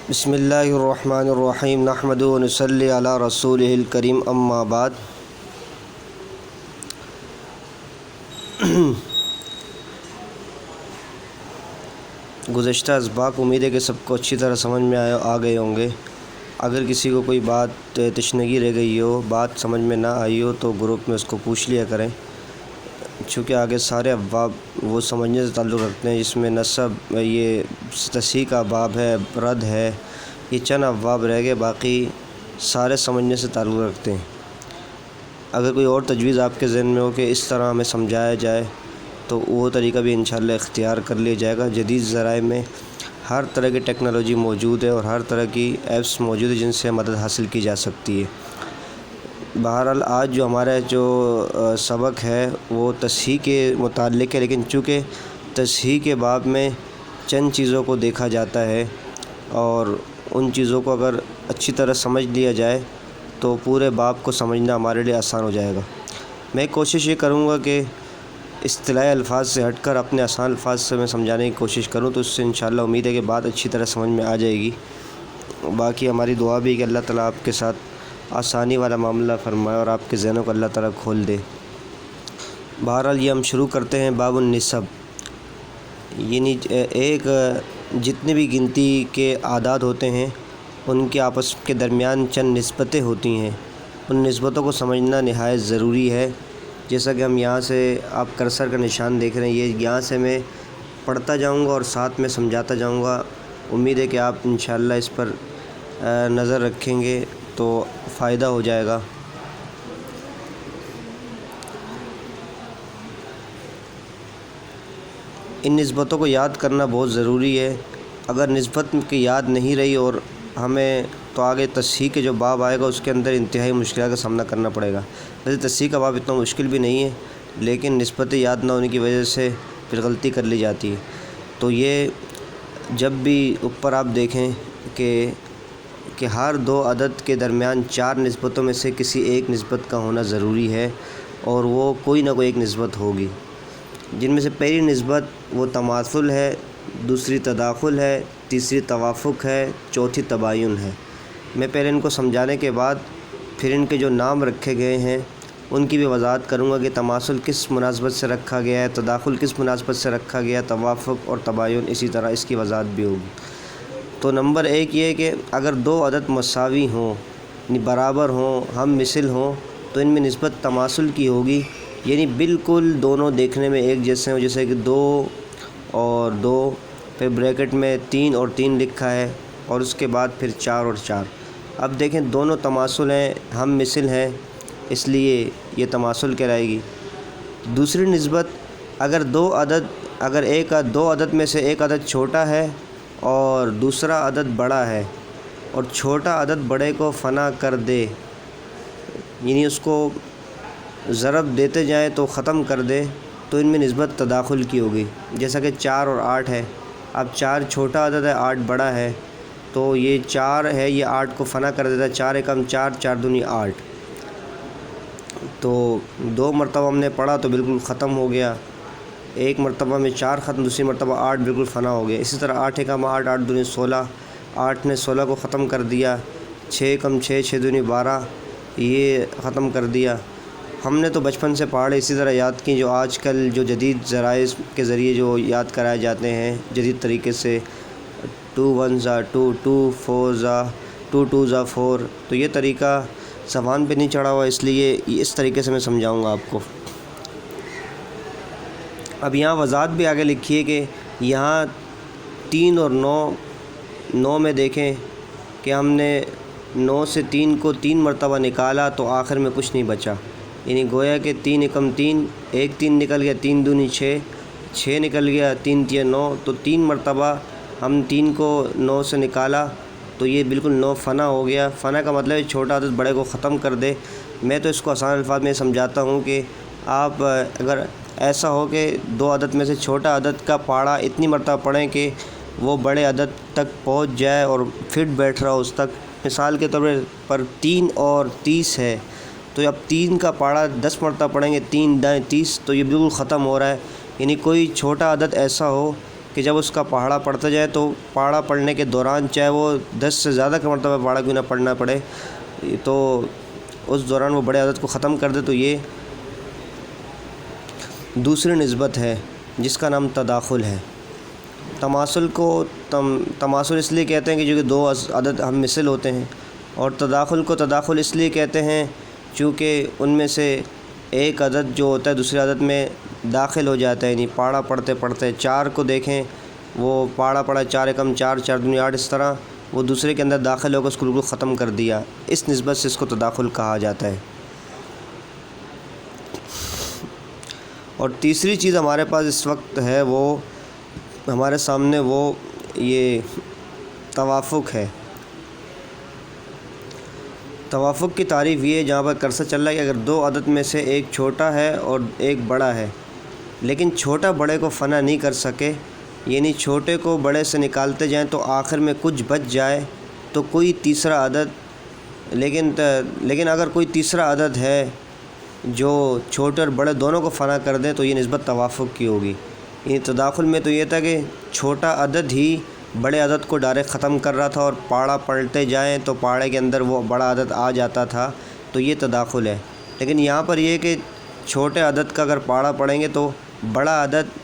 بسم اللہ الرحمن الرحیم نحمدہ و نصلی علی رسولہ الکریم اما بعد۔ گزشتہ اسباق امید ہے کہ سب کو اچھی طرح سمجھ میں آ گئے ہوں گے۔ اگر کسی کو کوئی بات تشنگی رہ گئی ہو، بات سمجھ میں نہ آئی ہو تو گروپ میں اس کو پوچھ لیا کریں، چونکہ آگے سارے ابواب وہ سمجھنے سے تعلق رکھتے ہیں، جس میں نسب، یہ تصحیح کا باب ہے، رد ہے، یہ چند ابواب رہ گئے، باقی سارے سمجھنے سے تعلق رکھتے ہیں۔ اگر کوئی اور تجویز آپ کے ذہن میں ہو کہ اس طرح ہمیں سمجھایا جائے تو وہ طریقہ بھی انشاءاللہ اختیار کر لیا جائے گا۔ جدید ذرائع میں ہر طرح کی ٹیکنالوجی موجود ہے اور ہر طرح کی ایپس موجود ہے جن سے مدد حاصل کی جا سکتی ہے۔ بہرحال آج جو ہمارا سبق ہے وہ تصحیح کے متعلق ہے، لیکن چونکہ تصحیح کے باب میں چند چیزوں کو دیکھا جاتا ہے اور ان چیزوں کو اگر اچھی طرح سمجھ لیا جائے تو پورے باب کو سمجھنا ہمارے لیے آسان ہو جائے گا۔ میں کوشش یہ کروں گا کہ اصطلاحی الفاظ سے ہٹ کر اپنے آسان الفاظ سے میں سمجھانے کی کوشش کروں، تو اس سے انشاءاللہ امید ہے کہ بات اچھی طرح سمجھ میں آ جائے گی۔ باقی ہماری دعا بھی ہے کہ اللہ تعالیٰ آپ کے ساتھ آسانی والا معاملہ فرمائے اور آپ کے ذہنوں کو اللہ تعالیٰ کھول دے۔ بہرحال یہ ہم شروع کرتے ہیں باب النسب، یعنی ایک جتنے بھی گنتی کے اعداد ہوتے ہیں ان کے آپس کے درمیان چند نسبتیں ہوتی ہیں، ان نسبتوں کو سمجھنا نہایت ضروری ہے۔ جیسا کہ ہم یہاں سے آپ کرسر کا نشان دیکھ رہے ہیں، یہ یہاں سے میں پڑھتا جاؤں گا اور ساتھ میں سمجھاتا جاؤں گا۔ امید ہے کہ آپ انشاءاللہ اس پر نظر رکھیں گے تو فائدہ ہو جائے گا۔ ان نسبتوں کو یاد کرنا بہت ضروری ہے۔ اگر نسبت کی یاد نہیں رہی اور ہمیں تو آگے تصحیح کے جو باب آئے گا اس کے اندر انتہائی مشکلات کا سامنا کرنا پڑے گا۔ ویسے تصحیح کا باب اتنا مشکل بھی نہیں ہے، لیکن نسبتیں یاد نہ ہونے کی وجہ سے پھر غلطی کر لی جاتی ہے۔ تو یہ جب بھی اوپر آپ دیکھیں کہ ہر دو عدد کے درمیان چار نسبتوں میں سے کسی ایک نسبت کا ہونا ضروری ہے، اور وہ کوئی نہ کوئی ایک نسبت ہوگی، جن میں سے پہلی نسبت وہ تماثل ہے، دوسری تداخل ہے، تیسری توافق ہے، چوتھی تباین ہے۔ میں پہلے ان کو سمجھانے کے بعد پھر ان کے جو نام رکھے گئے ہیں ان کی بھی وضاحت کروں گا کہ تماثل کس مناسبت سے رکھا گیا ہے، تداخل کس مناسبت سے رکھا گیا ہے، توافق اور تباین اسی طرح اس کی وضاحت بھی ہوگی۔ تو نمبر ایک یہ ہے کہ اگر دو عدد مساوی ہوں، یعنی برابر ہوں، ہم مثل ہوں، تو ان میں نسبت تماثل کی ہوگی، یعنی بالکل دونوں دیکھنے میں ایک جیسے ہوں، جیسے کہ 2 اور 2، پھر بریکٹ میں 3 اور 3 لکھا ہے، اور اس کے بعد پھر 4 اور 4۔ اب دیکھیں دونوں تماثل ہیں، ہم مثل ہیں، اس لیے یہ تماثل کہلائے گی۔ دوسری نسبت اگر دو عدد میں سے ایک عدد چھوٹا ہے اور دوسرا عدد بڑا ہے، اور چھوٹا عدد بڑے کو فنا کر دے، یعنی اس کو ضرب دیتے جائیں تو ختم کر دے، تو ان میں نسبت تداخل کی ہوگی۔ جیسا کہ 4 اور 8 ہے، اب 4 چھوٹا عدد ہے، 8 بڑا ہے، تو یہ 4 ہے، یہ 8 کو فنا کر دیتا ہے، 4 ایکم 4، 4 دونی 8۔ تو 2 مرتبہ ہم نے پڑھا تو بالکل ختم ہو گیا، ایک مرتبہ میں 4 ختم، دوسری مرتبہ 8 بالکل فنا ہو گیا۔ اسی طرح 8 ایکم 8، 8 دونی 16، 8 نے 16 کو ختم کر دیا، 6 ایکم 6، 6 دونی 12، یہ ختم کر دیا۔ ہم نے تو بچپن سے پہاڑے اسی طرح یاد کی، جو آج کل جو جدید ذرائع کے ذریعے جو یاد کرائے جاتے ہیں جدید طریقے سے، 2 1 = 2، 2 4 = 2، 2 = 4، تو یہ طریقہ زبان پہ نہیں چڑھا ہوا، اس لیے اس طریقے سے میں سمجھاؤں گا آپ کو۔ اب یہاں وضاحت بھی آگے لکھی ہے کہ یہاں 3 اور 9 میں دیکھیں کہ ہم نے 9 سے 3 کو 3 مرتبہ نکالا تو آخر میں کچھ نہیں بچا، یعنی گویا کہ 3 ایکم 3، ایک 3 نکل گیا، 3 دونی 6، 6 نکل گیا، 3 3 9، تو 3 مرتبہ ہم 3 کو 9 سے نکالا تو یہ بالکل 9 فنا ہو گیا۔ فنا کا مطلب ہے چھوٹا عدد بڑے کو ختم کر دے۔ میں تو اس کو آسان الفاظ میں سمجھاتا ہوں کہ آپ اگر ایسا ہو کہ 2 عدد میں سے چھوٹا عدد کا پاڑا اتنی مرتبہ پڑھیں کہ وہ بڑے عدد تک پہنچ جائے اور فٹ بیٹھ رہا ہو اس تک۔ مثال کے طور پر 3 اور 30 ہے، تو اب 3 کا پاڑا 10 مرتبہ پڑھیں گے، 3 دائیں 30، تو یہ بالکل ختم ہو رہا ہے۔ یعنی کوئی چھوٹا عدد ایسا ہو کہ جب اس کا پہاڑا پڑھتا جائے تو پہاڑا پڑھنے کے دوران چاہے وہ 10 سے زیادہ کا مرتبہ پہاڑا کیوں نہ پڑھنا پڑے، تو اس دوران وہ بڑے عدد کو ختم کر دے، تو یہ دوسری نسبت ہے جس کا نام تداخل ہے۔ تماثل کو تماثل اس لیے کہتے ہیں کہ جو کہ دو عدد ہم مثل ہوتے ہیں، اور تداخل کو تداخل اس لیے کہتے ہیں چونکہ ان میں سے ایک عدد جو ہوتا ہے دوسرے عدد میں داخل ہو جاتا ہے، یعنی پاڑا پڑھتے پڑھتے 4 کو دیکھیں، وہ پاڑا پڑھا 4 × 4 4 × 8، اس طرح وہ دوسرے کے اندر داخل ہو کر اس کو بالکل ختم کر دیا، اس نسبت سے اس کو تداخل کہا جاتا ہے۔ اور تیسری چیز ہمارے پاس اس وقت ہے، وہ ہمارے سامنے وہ یہ توافق ہے۔ توافق کی تعریف یہ ہے، جہاں پر کرسر چل رہا ہے کہ اگر دو عدد میں سے ایک چھوٹا ہے اور ایک بڑا ہے، لیکن چھوٹا بڑے کو فنا نہیں کر سکے، یعنی چھوٹے کو بڑے سے نکالتے جائیں تو آخر میں کچھ بچ جائے، تو کوئی تیسرا عدد لیکن اگر کوئی تیسرا عدد ہے جو چھوٹے اور بڑے دونوں کو فنا کر دیں تو یہ نسبت توافق کی ہوگی۔ یعنی تداخل میں تو یہ تھا کہ چھوٹا عدد ہی بڑے عدد کو ڈائریکٹ ختم کر رہا تھا، اور پاڑا پلٹے جائیں تو پاڑے کے اندر وہ بڑا عدد آ جاتا تھا، تو یہ تداخل ہے۔ لیکن یہاں پر یہ کہ چھوٹے عدد کا اگر پاڑا پڑھیں گے تو بڑا عدد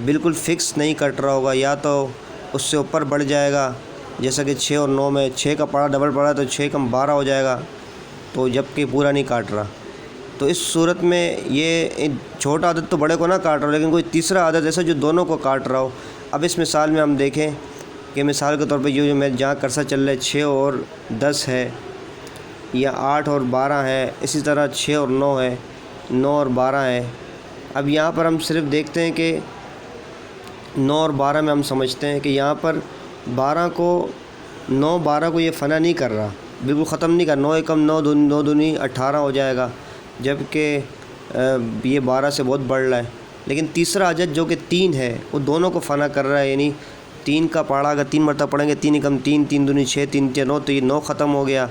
بالکل فکس نہیں کٹ رہا ہوگا، یا تو اس سے اوپر بڑھ جائے گا، جیسا کہ 6 اور 9 میں 6 کا پاڑا ڈبل پڑا تو 6 × 12 ہو جائے گا، تو جب کہ پورا نہیں کاٹ رہا۔ تو اس صورت میں یہ چھوٹا عدد تو بڑے کو نہ کاٹ رہا، لیکن کوئی تیسرا عدد ایسا جو دونوں کو کاٹ رہا ہو۔ اب اس مثال میں ہم دیکھیں کہ مثال کے طور پہ جو میں جہاں کرسر چل رہا ہے 6 اور 10 ہے، یا 8 اور 12 ہے، اسی طرح 6 اور 9 ہے، 9 اور 12 ہے۔ اب یہاں پر ہم صرف دیکھتے ہیں کہ 9 اور 12 میں ہم سمجھتے ہیں کہ یہاں پر 12 کو یہ فنا نہیں کر رہا، بالکل ختم نہیں کر رہا۔ 9 × 9 9 دونی 18 ہو جائے گا، جبکہ یہ 12 سے بہت بڑھ رہا ہے۔ لیکن تیسرا عدد جو کہ 3 ہے وہ دونوں کو فنا کر رہا ہے، یعنی 3 کا پاڑا اگر 3 مرتبہ پڑھیں گے 3 × 3 3 دونی 6 3 × 9 تو یہ 9 ختم ہو گیا،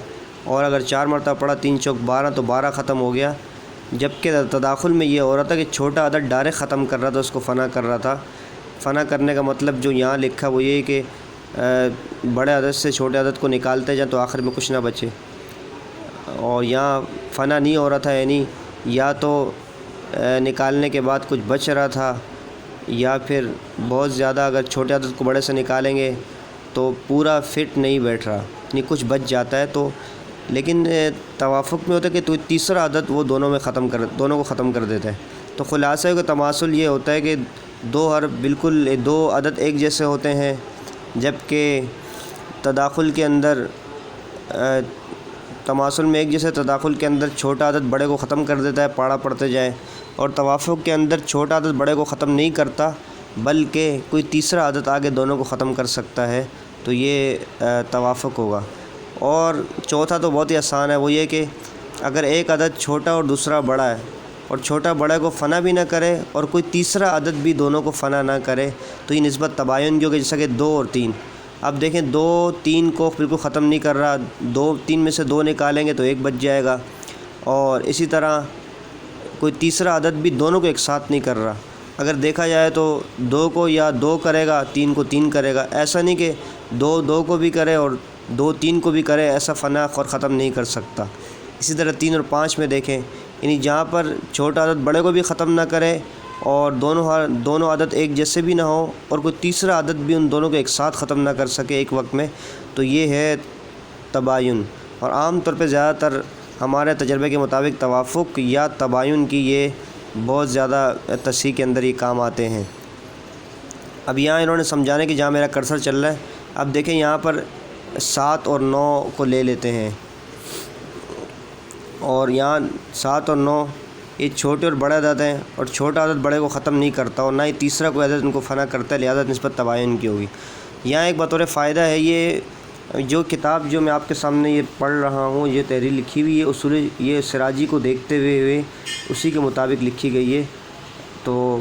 اور اگر 4 مرتبہ پڑھا 3 × 4 12 تو 12 ختم ہو گیا۔ جبکہ تداخل میں یہ ہو رہا تھا کہ چھوٹا عدد ڈائریکٹ ختم کر رہا تھا، اس کو فنا کر رہا تھا۔ فنا کرنے کا مطلب جو یہاں لکھا وہ یہ ہے کہ بڑے عدد سے چھوٹے عدد کو نکالتے جائیں تو آخر میں کچھ نہ بچے، اور یہاں فنا نہیں ہو رہا تھا، یعنی یا تو نکالنے کے بعد کچھ بچ رہا تھا، یا پھر بہت زیادہ اگر چھوٹے عدد کو بڑے سے نکالیں گے تو پورا فٹ نہیں بیٹھ رہا، یعنی کچھ بچ جاتا ہے۔ تو لیکن توافق میں ہوتا ہے کہ تیسرا عدد وہ دونوں کو ختم کر دیتا ہے۔ تو خلاصہ کا تماثل یہ ہوتا ہے کہ دو حرف بالکل دو عدد ایک جیسے ہوتے ہیں، جبکہ تداخل کے اندر تماثل میں ایک جیسے تداخل کے اندر چھوٹا عدد بڑے کو ختم کر دیتا ہے پاڑا پڑھتے جائیں، اور توافق کے اندر چھوٹا عدد بڑے کو ختم نہیں کرتا بلکہ کوئی تیسرا عدد آگے دونوں کو ختم کر سکتا ہے، تو یہ توافق ہوگا۔ اور چوتھا تو بہت ہی آسان ہے، وہ یہ کہ اگر ایک عدد چھوٹا اور دوسرا بڑا ہے، اور چھوٹا بڑے کو فنا بھی نہ کرے اور کوئی تیسرا عدد بھی دونوں کو فنا نہ کرے، تو یہ نسبت تباین جو کہ جیسا کہ 2 اور 3۔ اب دیکھیں 2 3 کو بالکل ختم نہیں کر رہا، 2 3 میں سے 2 نکالیں گے تو 1 بچ جائے گا، اور اسی طرح کوئی تیسرا عدد بھی دونوں کو ایک ساتھ نہیں کر رہا۔ اگر دیکھا جائے تو 2 کو یا 2 کرے گا، 3 کو 3 کرے گا، ایسا نہیں کہ 2 کو بھی کرے اور 2 3 کو بھی کرے، ایسا فنا اور ختم نہیں کر سکتا۔ اسی طرح 3 اور 5 میں دیکھیں، یعنی جہاں پر چھوٹا عدد بڑے کو بھی ختم نہ کرے اور دونوں عدد ایک جیسے بھی نہ ہو، اور کوئی تیسرا عدد بھی ان دونوں کو ایک ساتھ ختم نہ کر سکے ایک وقت میں، تو یہ ہے تباین۔ اور عام طور پہ زیادہ تر ہمارے تجربے کے مطابق توافق یا تباین کی یہ بہت زیادہ تصحیح کے اندر یہ کام آتے ہیں۔ اب یہاں انہوں نے سمجھانے کہ جہاں میرا کرسر چل رہا ہے، اب دیکھیں یہاں پر 7 اور 9 کو لے لیتے ہیں، اور یہاں 7 اور 9 یہ چھوٹے اور بڑے عدد ہیں، اور چھوٹا عدد بڑے کو ختم نہیں کرتا اور نہ ہی تیسرا کوئی عدد ان کو فنا کرتا ہے، لہذا نسبت تباین کی ہوگی۔ یہاں ایک بطور فائدہ ہے، یہ جو کتاب جو میں آپ کے سامنے یہ پڑھ رہا ہوں، یہ تحریر لکھی ہوئی ہے اصول یہ سراجی کو دیکھتے ہوئے اسی کے مطابق لکھی گئی ہے، تو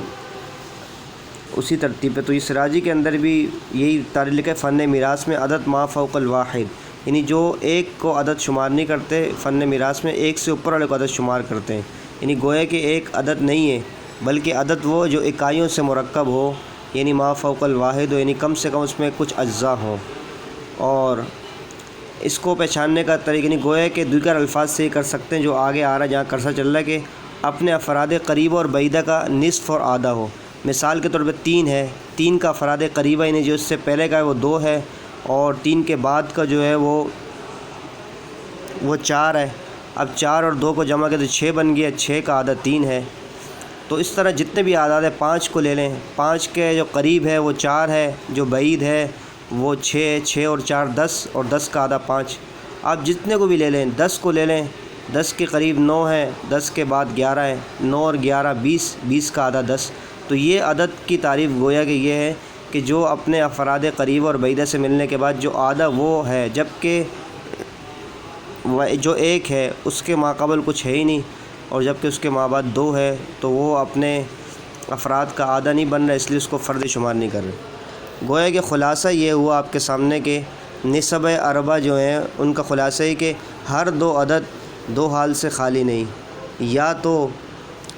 اسی ترتیب پہ تو یہ سراجی کے اندر بھی یہی تحریر لکھا ہے، فن میراث میں عدد ما فوق الواحد، یعنی جو ایک کو عدد شمار نہیں کرتے فن میراث میں ایک سے اوپر والے کو عدد شمار کرتے ہیں، یعنی گویا کہ ایک عدد نہیں ہے بلکہ عدد وہ جو اکائیوں سے مرکب ہو، یعنی ما فوق الواحد ہو، یعنی کم سے کم اس میں کچھ اجزاء ہوں۔ اور اس کو پہچاننے کا طریقہ یعنی گویا کہ دیگر الفاظ سے یہ کر سکتے ہیں جو آگے آ رہا ہے، جہاں کرسا چل رہا ہے کہ اپنے افراد قریبہ اور بعیدہ کا نصف اور آدھا ہو۔ مثال کے طور پہ 3 ہے، 3 کا افراد قریبہ یعنی جو اس سے پہلے کا ہے وہ 2 ہے، اور 3 کے بعد کا جو ہے وہ 4 ہے۔ اب 4 اور 2 کو جمع کریں تو 6 بن گیا، 6 کا آدھا 3 ہے۔ تو اس طرح جتنے بھی اعداد ہیں 5 کو لے لیں، 5 کے جو قریب ہے وہ 4 ہے، جو بعید ہے وہ 6 ہے، 6 اور 4 10، اور 10 کا آدھا 5۔ آپ جتنے کو بھی لے لیں، 10 کو لے لیں، 10 کے قریب 9 ہے، 10 کے بعد 11 ہے، 9 اور 11 20، 20 کا آدھا 10۔ تو یہ عدد کی تعریف گویا کہ یہ ہے کہ جو اپنے افراد قریب اور بعیدہ سے ملنے کے بعد جو آدھا وہ ہے، جبکہ جو 1 ہے اس کے ماقابل کچھ ہے ہی نہیں، اور جبکہ اس کے مابعد 2 ہے تو وہ اپنے افراد کا آدھا نہیں بن رہا، اس لیے اس کو فرد شمار نہیں کر رہے۔ گویا کہ خلاصہ یہ ہوا آپ کے سامنے کہ نسب اربع جو ہیں ان کا خلاصہ ہے کہ ہر 2 عدد 2 حال سے خالی نہیں، یا تو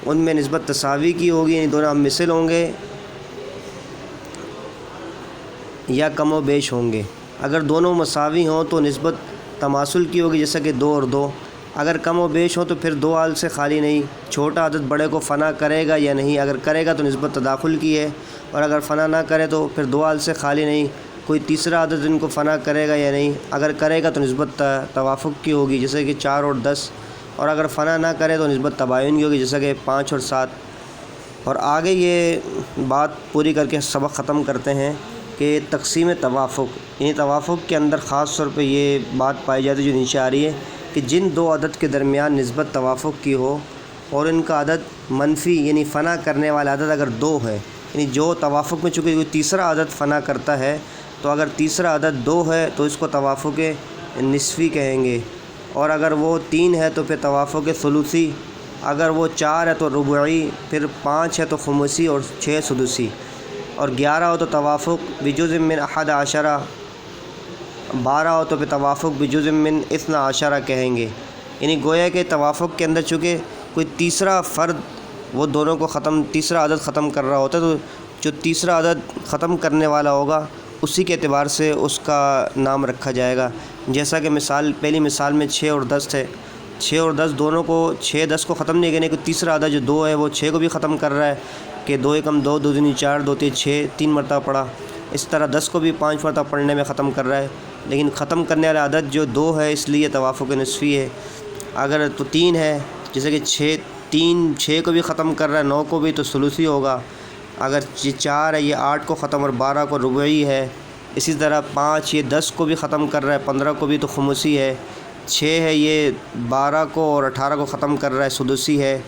ان میں نسبت تساوی کی ہوگی یعنی دونوں ہم مثل ہوں گے، یا کم و بیش ہوں گے۔ اگر دونوں مساوی ہوں تو نسبت تماثل کی ہوگی، جیسا کہ 2 اور 2۔ اگر کم و بیش ہو تو پھر 2 حال سے خالی نہیں، چھوٹا عدد بڑے کو فنا کرے گا یا نہیں، اگر کرے گا تو نسبت تداخل کی ہے، اور اگر فنا نہ کرے تو پھر 2 حال سے خالی نہیں، کوئی تیسرا عدد ان کو فنا کرے گا یا نہیں، اگر کرے گا تو نسبت توافق کی ہوگی جیسے کہ 4 اور 10، اور اگر فنا نہ کرے تو نسبت تباین کی ہوگی جیسا کہ 5 اور 7۔ اور آگے یہ بات پوری کر کے سبق ختم کرتے ہیں کہ تقسیم توافق، یعنی توافق کے اندر خاص طور پہ یہ بات پائی جاتی ہے جو نیچے آ رہی ہے کہ جن 2 عدد کے درمیان نسبت توافق کی ہو اور ان کا عدد منفی یعنی فنا کرنے والا عدد اگر 2 ہے، یعنی جو توافق میں چونکہ کوئی تیسرا عدد فنا کرتا ہے تو اگر تیسرا عدد 2 ہے تو اس کو توافق نصفی کہیں گے، اور اگر وہ 3 ہے تو پھر توافق ثلثی، اگر وہ 4 ہے تو ربعی، پھر 5 ہے تو خمسی، اور 6 سدسی، اور 11 ہو تو توافق بجزء من 11، 12 ہو تو پھر توافق بجزء من 12 کہیں گے۔ یعنی گویا کہ توافق کے اندر چونکہ کوئی تیسرا فرد وہ دونوں کو تیسرا عدد ختم کر رہا ہوتا ہے، تو جو تیسرا عدد ختم کرنے والا ہوگا اسی کے اعتبار سے اس کا نام رکھا جائے گا۔ جیسا کہ پہلی مثال میں 6 اور 10 ہے، 6 اور 10 دونوں کو 6 10 کو ختم نہیں کرنے کہ تیسرا عدد جو 2 ہے وہ 6 کو بھی ختم کر رہا ہے کہ 2 × 2 2 × 4 2 × 6 3 مرتبہ پڑھا، اس طرح 10 کو بھی 5 مرتبہ پڑھنے میں ختم کر رہا ہے، لیکن ختم کرنے والا عدد جو 2 ہے اس لیے توافق نصفی ہے۔ اگر تو 3 ہے جیسے کہ 6 کو بھی ختم کر رہا ہے، 9 کو بھی، تو ثلثی ہوگا۔ اگر 4 ہے یہ 8 کو ختم اور 12 کو ربعی ہے۔ اسی طرح 5 یہ 10 کو بھی ختم کر رہا ہے، 15 کو بھی، تو خمسی ہے۔ 6 ہے یہ 12 کو اور 18 کو ختم کر رہا ہے، سدسی ہے۔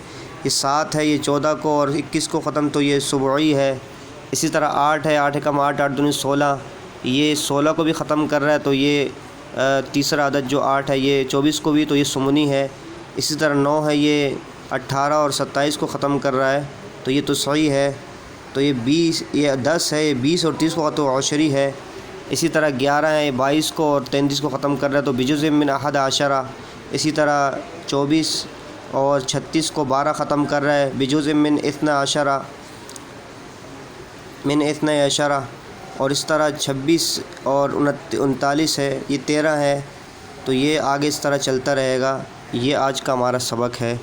یہ 7 ہے یہ 14 کو اور 21 کو ختم، تو یہ سبعی ہے۔ اسی طرح 8 ہے، 8 × 8 8 × 16، یہ 16 کو بھی ختم کر رہا ہے، تو یہ تیسرا عدد جو 8 ہے یہ 24 کو بھی، تو یہ ثمنی ہے۔ اسی طرح 9 ہے یہ 18 اور 27 کو ختم کر رہا ہے، تو یہ تسعی ہے۔ تو یہ 10 ہے یہ 20 اور 30 کو تو عشری ہے۔ اسی طرح 11 ہے یہ 22 کو اور 33 کو ختم کر رہا ہے، تو بجزء من 11۔ اسی طرح 24 اور 36 کو 12 ختم کر رہا ہے، بجزء من 12۔ اور اس طرح 26 اور 39 ہے یہ 13 ہے، تو یہ آگے اس طرح چلتا رہے گا۔ یہ آج کا ہمارا سبق ہے۔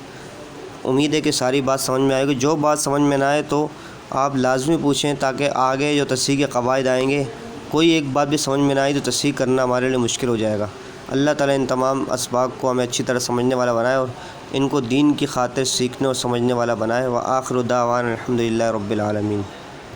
امید ہے کہ ساری بات سمجھ میں آئے گی۔ جو بات سمجھ میں نہ آئے تو آپ لازمی پوچھیں، تاکہ آگے جو تصحیح کے قواعد آئیں گے کوئی ایک بات بھی سمجھ میں نہ آئی تو تصحیح کرنا ہمارے لیے مشکل ہو جائے گا۔ اللہ تعالیٰ ان تمام اسباق کو ہمیں اچھی طرح سمجھنے والا بنائے اور ان کو دین کی خاطر سیکھنے اور سمجھنے والا بنائے۔ وآخر دعوانا الحمدللہ رب العالمین۔